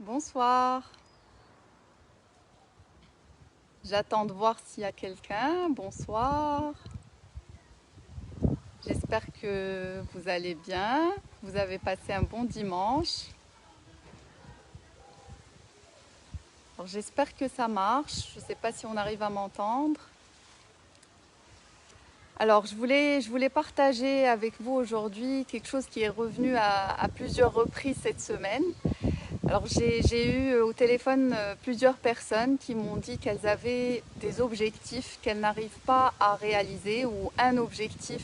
Bonsoir. J'attends de voir s'il y a quelqu'un. Bonsoir. J'espère que vous allez bien. Vous avez passé un bon dimanche. Alors, j'espère que ça marche. Je ne sais pas si on arrive à m'entendre. Alors, je voulais partager avec vous aujourd'hui quelque chose qui est revenu à plusieurs reprises cette semaine. Alors, j'ai eu au téléphone plusieurs personnes qui m'ont dit qu'elles avaient des objectifs qu'elles n'arrivent pas à réaliser ou un objectif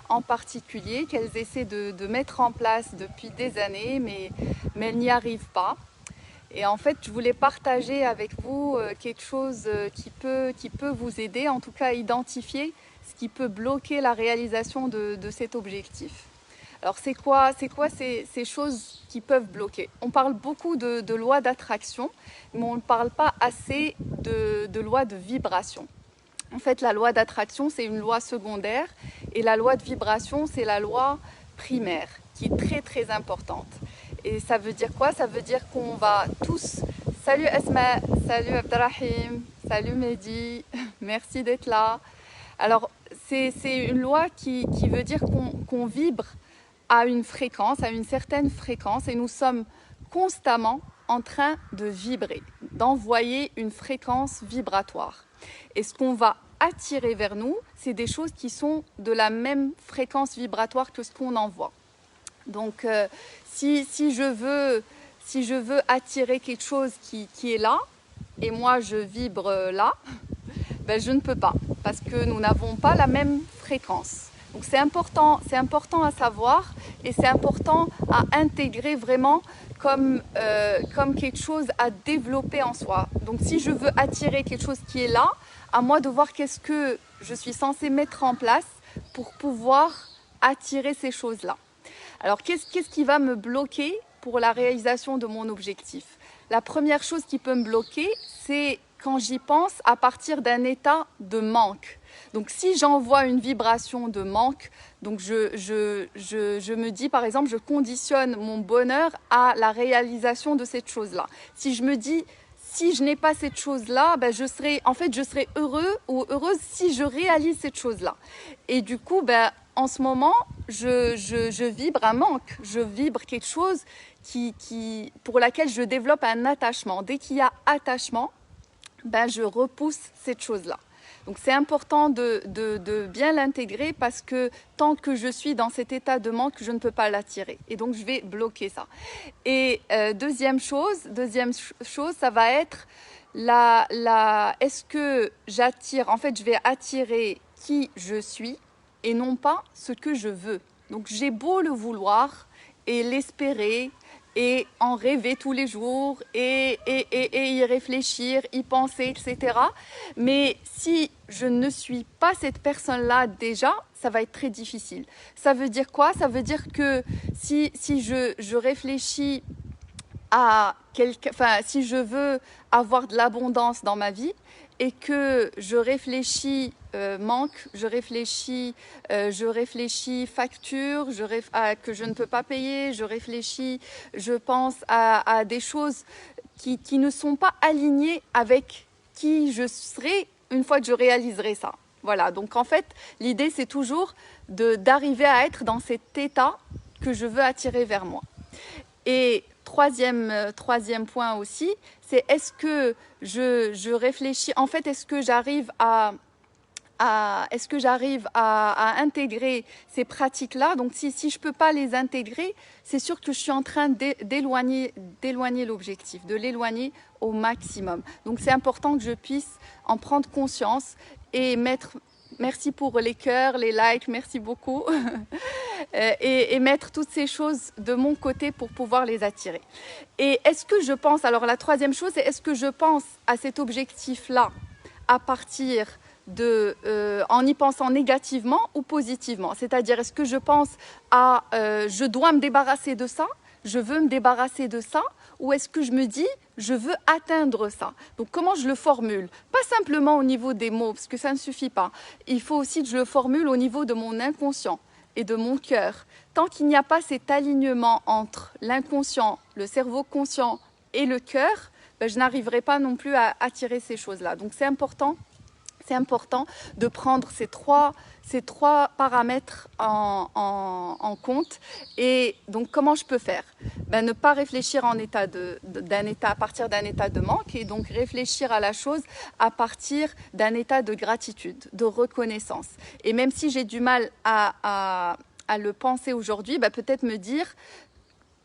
en particulier qu'elles essaient de mettre en place depuis des années, mais elles n'y arrivent pas. Et en fait, je voulais partager avec vous quelque chose qui peut vous aider, en tout cas à identifier ce qui peut bloquer la réalisation de cet objectif. Alors c'est quoi ces choses qui peuvent bloquer? On parle beaucoup de loi d'attraction, mais on ne parle pas assez de loi de vibration. En fait, la loi d'attraction, c'est une loi secondaire et la loi de vibration, c'est la loi primaire, qui est très très importante. Et ça veut dire quoi? Ça veut dire qu'on va tous... Salut Esma, salut Abdelrahim, salut Mehdi, merci d'être là. Alors, c'est une loi qui veut dire qu'on vibre à une fréquence, à une certaine fréquence, et nous sommes constamment en train de vibrer, d'envoyer une fréquence vibratoire. Et ce qu'on va attirer vers nous, c'est des choses qui sont de la même fréquence vibratoire que ce qu'on envoie. Donc, si je veux attirer quelque chose qui est là, et moi je vibre là, ben je ne peux pas, parce que nous n'avons pas la même fréquence. Donc c'est important à savoir et c'est important à intégrer vraiment comme quelque chose à développer en soi. Donc si je veux attirer quelque chose qui est là, à moi de voir qu'est-ce que je suis censée mettre en place pour pouvoir attirer ces choses-là. Alors qu'est-ce qui va me bloquer pour la réalisation de mon objectif? La première chose qui peut me bloquer, c'est quand j'y pense à partir d'un état de manque. Donc si j'envoie une vibration de manque, donc je me dis par exemple, je conditionne mon bonheur à la réalisation de cette chose-là. Si je me dis, si je n'ai pas cette chose-là, ben je serai heureux ou heureuse si je réalise cette chose-là. Et du coup, ben, en ce moment, je vibre un manque, je vibre quelque chose pour laquelle je développe un attachement. Dès qu'il y a attachement, ben, je repousse cette chose-là. Donc c'est important de bien l'intégrer parce que tant que je suis dans cet état de manque, je ne peux pas l'attirer. Et donc je vais bloquer ça. Et deuxième chose, ça va être est-ce que j'attire, en fait je vais attirer qui je suis et non pas ce que je veux. Donc j'ai beau le vouloir et l'espérer, et en rêver tous les jours, et y réfléchir, y penser, etc. Mais si je ne suis pas cette personne-là déjà, ça va être très difficile. Ça veut dire quoi? Ça veut dire que si je réfléchis à si je veux avoir de l'abondance dans ma vie et que je réfléchis manque, je réfléchis facture, que je ne peux pas payer, je pense à des choses qui ne sont pas alignées avec qui je serai une fois que je réaliserai ça. Voilà, donc en fait, l'idée c'est toujours d'arriver à être dans cet état que je veux attirer vers moi. Et troisième point aussi, c'est est-ce que je réfléchis, en fait, est-ce que j'arrive à intégrer ces pratiques-là? Donc si je ne peux pas les intégrer, c'est sûr que je suis en train d'éloigner l'objectif, de l'éloigner au maximum. Donc c'est important que je puisse en prendre conscience et merci pour les cœurs, les likes, merci beaucoup. Et mettre toutes ces choses de mon côté pour pouvoir les attirer. Et est-ce que je pense, alors la troisième chose, c'est est-ce que je pense à cet objectif-là à partir en y pensant négativement ou positivement? C'est-à-dire, est-ce que je pense à je dois me débarrasser de ça, je veux me débarrasser de ça, ou est-ce que je me dis je veux atteindre ça? Donc comment je le formule? Pas simplement au niveau des mots, parce que ça ne suffit pas. Il faut aussi que je le formule au niveau de mon inconscient et de mon cœur. Tant qu'il n'y a pas cet alignement entre l'inconscient, le cerveau conscient et le cœur, ben, je n'arriverai pas non plus à attirer ces choses-là. Donc c'est important de prendre ces trois paramètres en compte. Et donc comment je peux faire? Ben, ne pas réfléchir à partir d'un état de manque, et donc réfléchir à la chose à partir d'un état de gratitude, de reconnaissance. Et même si j'ai du mal à le penser aujourd'hui, ben, peut-être me dire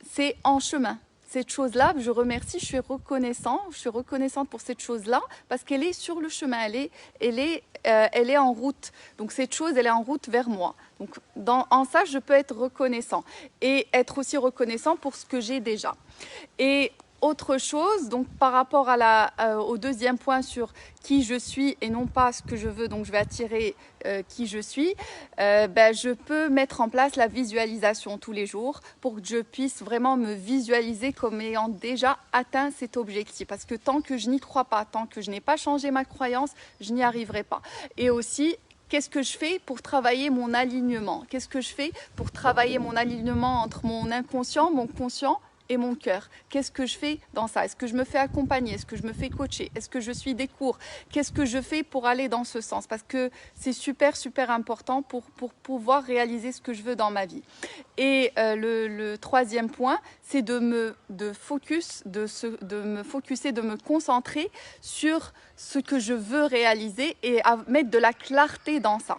c'est en chemin. Cette chose-là, je remercie, je suis reconnaissante pour cette chose-là parce qu'elle est sur le chemin, elle est en route. Donc cette chose, elle est en route vers moi. Donc en ça, je peux être reconnaissant et être aussi reconnaissant pour ce que j'ai déjà. Et autre chose, donc par rapport au deuxième point sur qui je suis et non pas ce que je veux, donc je vais attirer qui je suis, ben, je peux mettre en place la visualisation tous les jours pour que je puisse vraiment me visualiser comme ayant déjà atteint cet objectif. Parce que tant que je n'y crois pas, tant que je n'ai pas changé ma croyance, je n'y arriverai pas. Et aussi, qu'est-ce que je fais pour travailler mon alignement? Qu'est-ce que je fais pour travailler mon alignement entre mon inconscient, mon conscient et mon cœur? Qu'est-ce que je fais dans ça? Est-ce que je me fais accompagner? Est-ce que je me fais coacher? Est-ce que je suis des cours? Qu'est-ce que je fais pour aller dans ce sens? Parce que c'est super important pour pouvoir réaliser ce que je veux dans ma vie. Et le troisième point, c'est de me focuser, de me concentrer sur ce que je veux réaliser et à mettre de la clarté dans ça.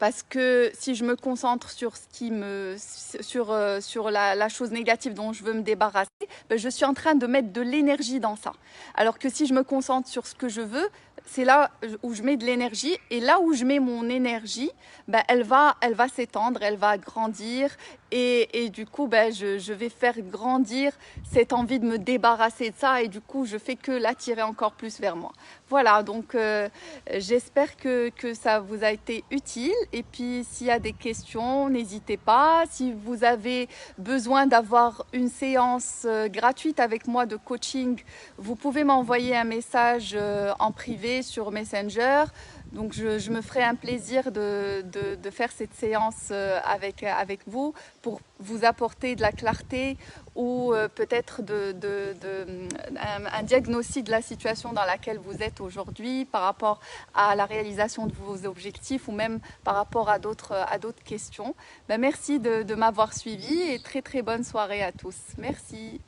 Parce que si je me concentre sur la chose négative dont je veux me débarrasser, ben je suis en train de mettre de l'énergie dans ça. Alors que si je me concentre sur ce que je veux, c'est là où je mets de l'énergie, et là où je mets mon énergie, ben elle va s'étendre, elle va grandir, et du coup ben je vais faire grandir cette envie de me débarrasser de ça, et du coup je fais que l'attirer encore plus vers moi. Voilà, donc j'espère que ça vous a été utile, et puis s'il y a des questions, n'hésitez pas. Si vous avez besoin d'avoir une séance gratuite avec moi de coaching, vous pouvez m'envoyer un message en privé sur Messenger. Donc je me ferai un plaisir de faire cette séance avec vous pour vous apporter de la clarté ou peut-être un diagnostic de la situation dans laquelle vous êtes aujourd'hui par rapport à la réalisation de vos objectifs ou même par rapport à d'autres questions. Ben, merci de m'avoir suivi et très bonne soirée à tous. Merci.